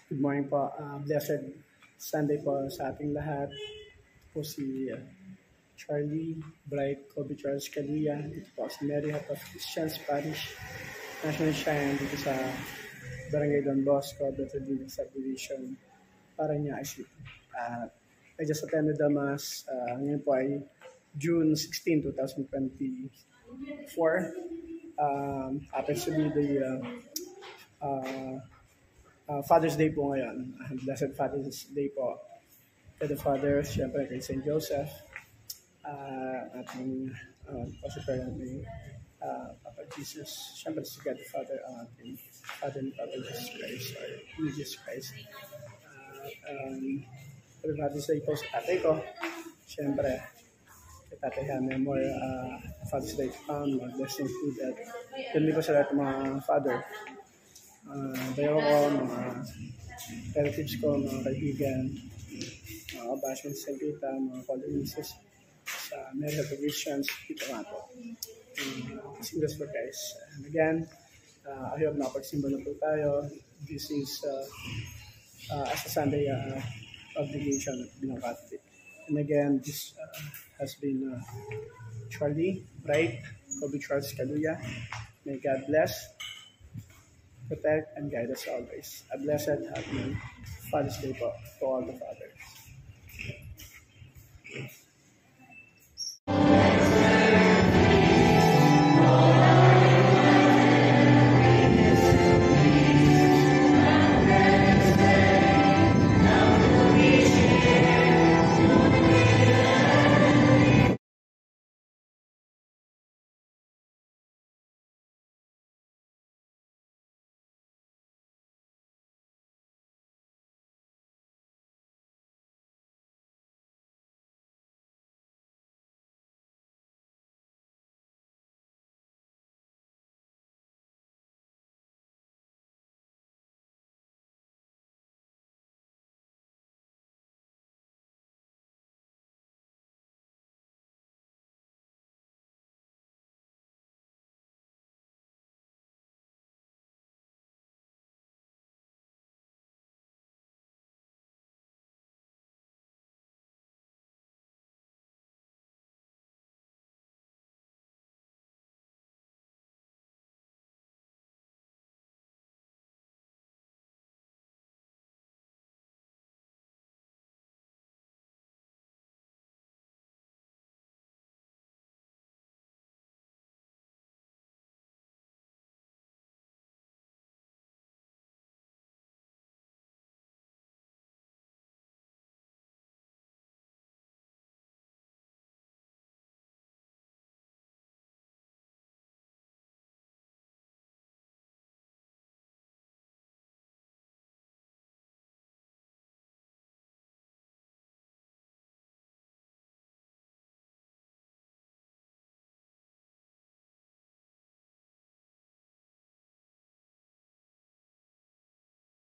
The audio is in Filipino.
Good morning po. Blessed Sunday po sa ating lahat. Po si Charlie Bright Kobe Charles Caluya. Dito po si Mary Heart of Christians Parish, National Shrine dito sa Barangay Don Bosco, Betadine Subdivision, Paranaque. I just attended the Mass. Ngayon po ay June 16, 2024. Happens to be the Father's Day po ngayon. Blessed Father's Day po to the Father, siyempre kay St. Joseph, ating Pastor ni Papa Jesus, siyempre si God the Father, ang ating Father ni Papa Jesus Christ, or Jesus Christ. Happy Father's Day po sa tatay ko, siyempre kay Tatay Hame, more Father's Day to come, more blessings to that. Hindi ko sa lahat ng mga father. Bayo ko, mga relatives ko, mga kaibigan, mga kabashments sa kita, mga colonists sa Mary Heart of Christians, dito nga po. Singles for Christ. And again, I hope nakapagsimba na po tayo. This is as a Sunday obligation bilang Catholic. And again, this has been Charlie Bright Kobe Charles Caluya. May God bless, protect, and guide us always. A blessed, happy Father's Day po to all the fathers.